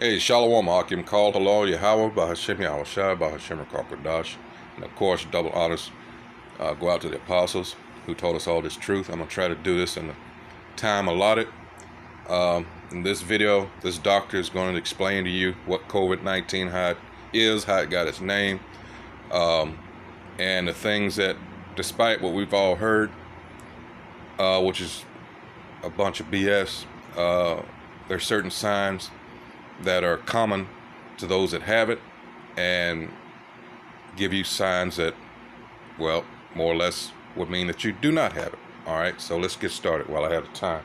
Hey, Shalom, Hakim, called Allah, Yahweh, Bahashim, Yahushai, Bahashim, Kakwadash. And of course, double honors go out to the apostles who told us all this truth. I'm going to try to do this in the time allotted. In this video, this doctor is going to explain to you what COVID-19, how it is, how it got its name, and the things that, despite what we've all heard, which is a bunch of BS, there's certain signs that are common to those that have it, and give you signs that, well, more or less would mean that you do not have it. All right, so let's get started while I have the time.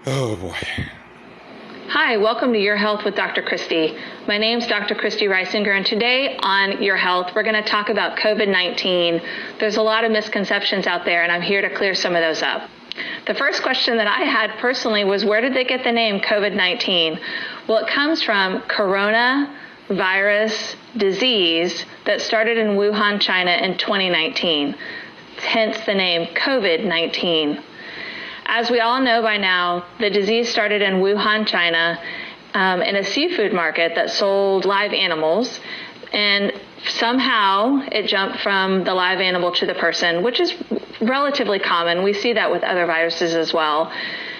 Oh boy. Hi, welcome to Your Health with Dr. Christy. My name's Dr. Christy Reisinger, and today on Your Health, we're going to talk about COVID-19. There's a lot of misconceptions out there, and I'm here to clear some of those up. The first question that I had personally was, where did they get the name COVID-19? Well, it comes from coronavirus disease that started in Wuhan, China in 2019, hence the name COVID-19. As we all know by now, the disease started in Wuhan, China, in a seafood market that sold live animals, and somehow it jumped from the live animal to the person, which is relatively common. We see that with other viruses as well.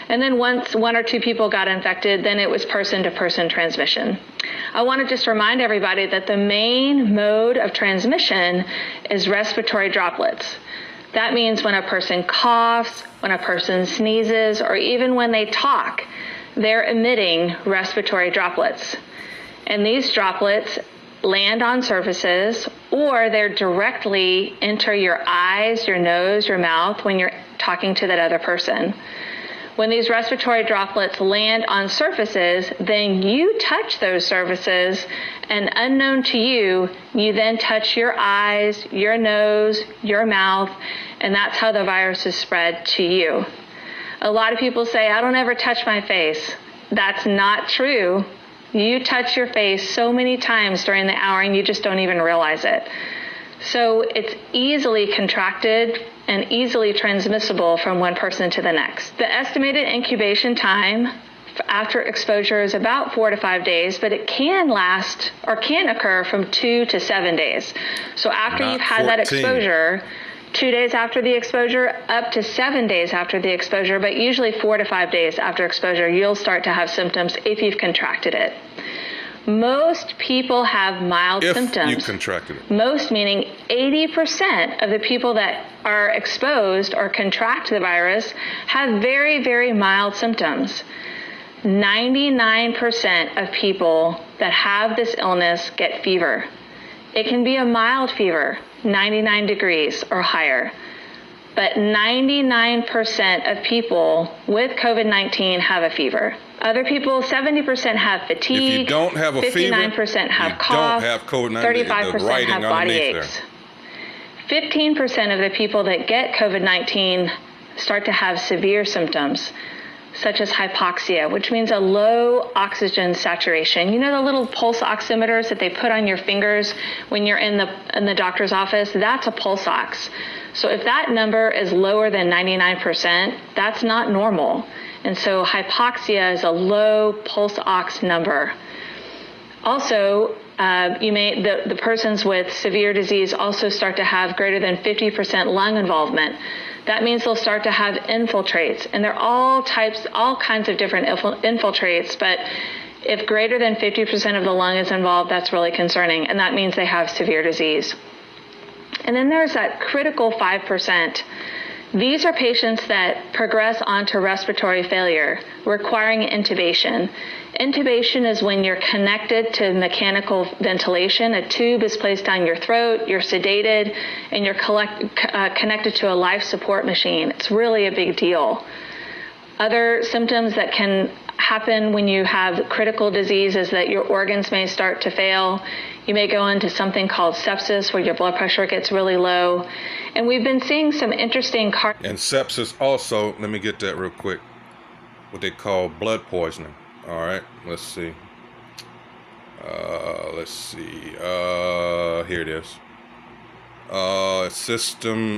And then once one or two people got infected, then it was person-to-person transmission. I want to just remind everybody that the main mode of transmission is respiratory droplets. That means when a person coughs, when a person sneezes, or even when they talk, they're emitting respiratory droplets. And these droplets land on surfaces, or they're directly enter your eyes, your nose, your mouth when you're talking to that other person. When these respiratory droplets land on surfaces, then you touch those surfaces, and unknown to you, you then touch your eyes, your nose, your mouth, and that's how the virus is spread to you. A lot of people say, I don't ever touch my face. That's not true. You touch your face so many times during the hour and you just don't even realize it. So it's easily contracted and easily transmissible from one person to the next. The estimated incubation time after exposure is about 4 to 5 days, but it can last or can occur from 2 to 7 days. So after you've had that exposure, 2 days after the exposure, up to 7 days after the exposure, but usually 4 to 5 days after exposure, you'll start to have symptoms if you've contracted it. Most people have mild symptoms. If you contracted it. Most meaning 80% of the people that are exposed or contract the virus have very, very mild symptoms. 99% of people that have this illness get fever. It can be a mild fever, 99 degrees or higher. But 99% of people with COVID-19 have a fever. Other people, 70% have fatigue. If you don't have a 59% fever, have cough, you don't have COVID-19, 35% have body aches. 15% of the people that get COVID-19 start to have severe symptoms, such as hypoxia, which means a low oxygen saturation. You know the little pulse oximeters that they put on your fingers when you're in the doctor's office? That's a pulse ox. So if that number is lower than 99%, that's not normal. And so hypoxia is a low pulse ox number. Also, the persons with severe disease also start to have greater than 50% lung involvement. That means they'll start to have infiltrates, and they're all kinds of different infiltrates, but if greater than 50% of the lung is involved, that's really concerning, and that means they have severe disease. And then there's that critical 5%. These are patients that progress onto respiratory failure, requiring intubation. Intubation is when you're connected to mechanical ventilation. A tube is placed down your throat, you're sedated, and you're connected to a life support machine. It's really a big deal. Other symptoms that can happen when you have critical disease is that your organs may start to fail. You may go into something called sepsis, where your blood pressure gets really low. And we've been seeing some interesting And sepsis also, let me get that real quick, what they call blood poisoning. All right, let's see. Here it is.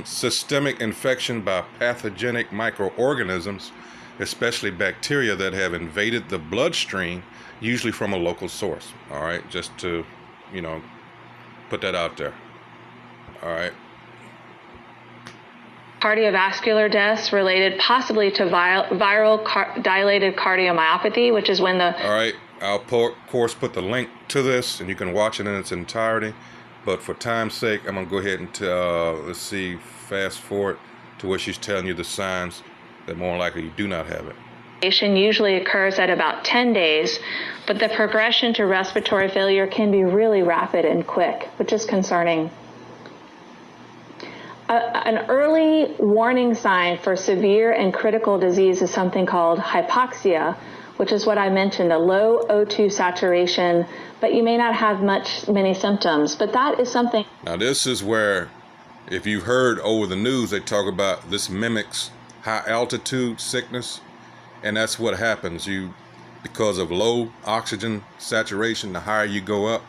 Systemic infection by pathogenic microorganisms especially bacteria that have invaded the bloodstream, usually from a local source. All right, just to, put that out there. All right. Cardiovascular deaths related possibly to viral dilated cardiomyopathy, which is when the... All right, I'll of course put the link to this, and you can watch it in its entirety. But for time's sake, I'm gonna go ahead and fast forward to where she's telling you the signs that more likely you do not have it. Usually occurs at about 10 days, but the progression to respiratory failure can be really rapid and quick, which is concerning. An early warning sign for severe and critical disease is something called hypoxia, which is what I mentioned, a low O2 saturation, but you may not have many symptoms. But that is something. Now, this is where, if you've heard over the news, they talk about this mimics high altitude sickness, and that's what happens. Because of low oxygen saturation, the higher you go up,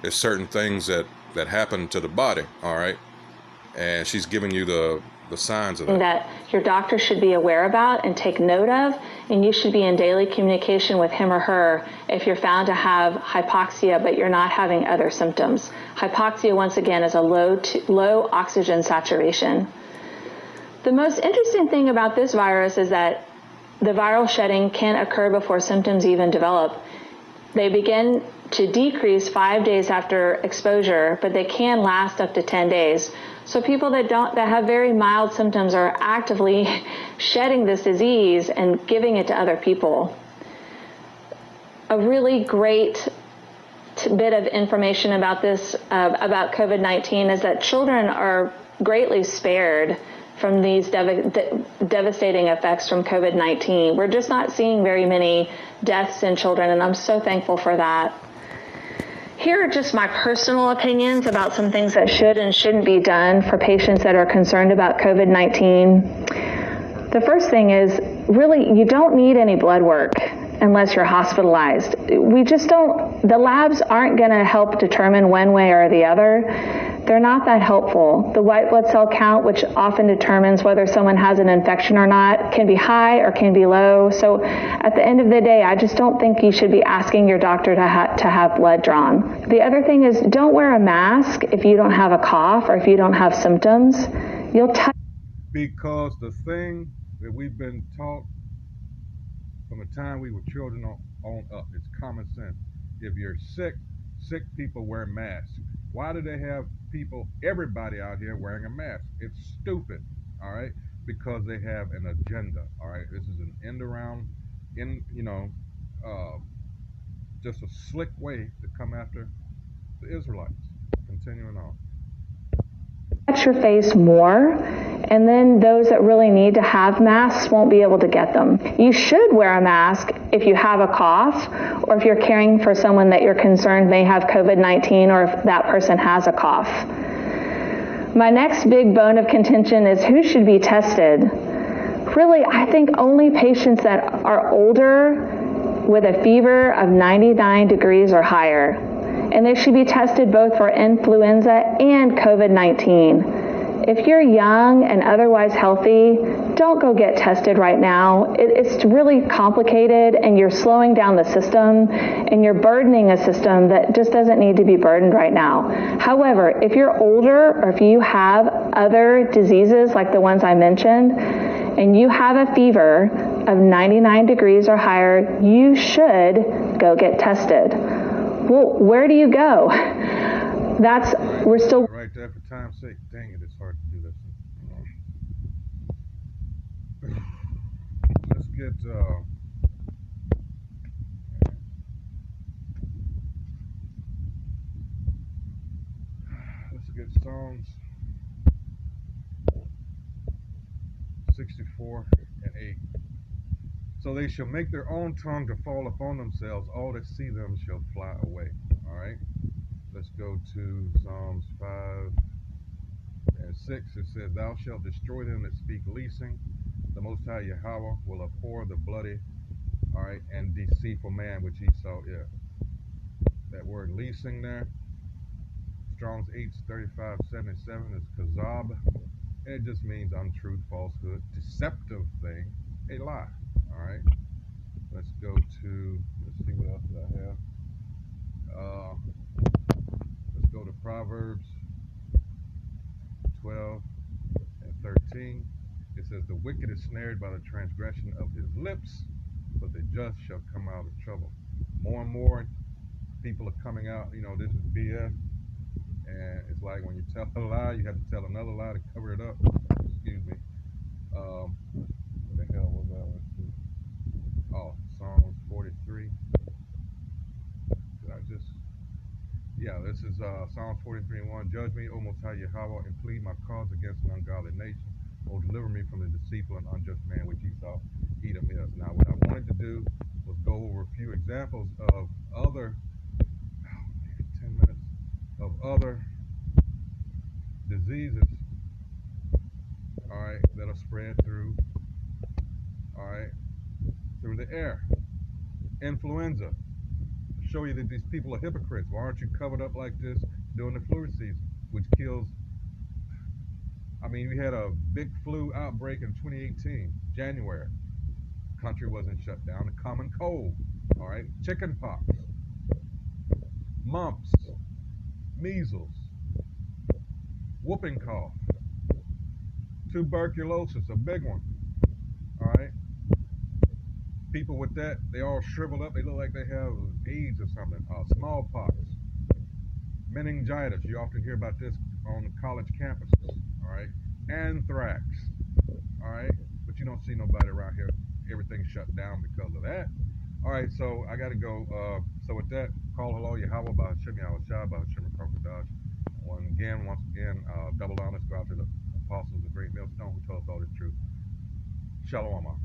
there's certain things that happen to the body, all right? And she's giving you the signs of that. That your doctor should be aware about and take note of, and you should be in daily communication with him or her if you're found to have hypoxia, but you're not having other symptoms. Hypoxia, once again, is a low oxygen saturation. The most interesting thing about this virus is that the viral shedding can occur before symptoms even develop. They begin to decrease 5 days after exposure, but they can last up to 10 days. So people that have very mild symptoms are actively shedding this disease and giving it to other people. A really great bit of information about this, about COVID-19, is that children are greatly spared from these devastating effects from COVID-19. We're just not seeing very many deaths in children, and I'm so thankful for that. Here are just my personal opinions about some things that should and shouldn't be done for patients that are concerned about COVID-19. The first thing is, really, you don't need any blood work unless you're hospitalized. The labs aren't going to help determine one way or the other. They're not that helpful. The white blood cell count, which often determines whether someone has an infection or not, can be high or can be low. So at the end of the day, I just don't think you should be asking your doctor to have blood drawn. The other thing is, don't wear a mask if you don't have a cough or if you don't have symptoms. Because the thing that we've been taught from the time we were children on up, it's common sense. If you're sick people wear masks. Why do they have everybody out here wearing a mask? It's stupid, all right? Because they have an agenda, all right? This is an end around, just a slick way to come after the Israelites. Continuing on. Touch your face more, and then those that really need to have masks won't be able to get them. You should wear a mask if you have a cough, or if you're caring for someone that you're concerned may have COVID-19, or if that person has a cough. My next big bone of contention is who should be tested. Really, I think only patients that are older with a fever of 99 degrees or higher. And they should be tested both for influenza and COVID-19. If you're young and otherwise healthy, don't go get tested right now. It's really complicated, and you're slowing down the system, and you're burdening a system that just doesn't need to be burdened right now. However, if you're older, or if you have other diseases like the ones I mentioned, and you have a fever of 99 degrees or higher, you should go get tested. Well, where do you go? We're still... Right there, for time's sake. Dang it, it's hard to do this. Let's get Psalms 64 and 8. So they shall make their own tongue to fall upon themselves. All that see them shall fly away. All right. Let's go to Psalms 5 and 6. It says, thou shalt destroy them that speak leasing. The Most High Yahweh will abhor the bloody, all right, and deceitful man which he saw. Yeah. That word leasing there, Strong's 8:3577 is kazab. And it just means untruth, falsehood, deceptive thing, a lie. All right, let's go to, let's see what else did I have. Let's go to Proverbs 12 and 13. It says, the wicked is snared by the transgression of his lips, but the just shall come out of trouble. More and more people are coming out, this is BS. And it's like when you tell a lie, you have to tell another lie to cover it up. Excuse me. What the hell was that? Let's see. Oh, Psalms 43. Did I just? Yeah, this is Psalms 43 and 1. Judge me, O Most High Yahweh, and plead my cause against an ungodly nation. O deliver me from the deceitful and unjust man which Esau Edom is. Now, what I wanted to do was go over a few examples of other, 10 minutes, of other diseases, all right, that are spread through, all right, through the air. Influenza. Show you that these people are hypocrites. Why aren't you covered up like this during the flu season, which kills? I mean, we had a big flu outbreak in 2018, January. Country wasn't shut down. The common cold, all right, chicken pox, mumps, measles, whooping cough, tuberculosis, a big one, all right. People with that, they all shrivel up. They look like they have AIDS or something. Smallpox, meningitis. You often hear about this on college campuses, all right. Anthrax, all right. But you don't see nobody around here. Everything's shut down because of that. All right, so I got to go. So with that, call hello Yahweh by Hashem Yahweh Shai by Hashem Kokodash. Once again, double honors go out to the apostles, the great millstone who told us all the truth. Shalom.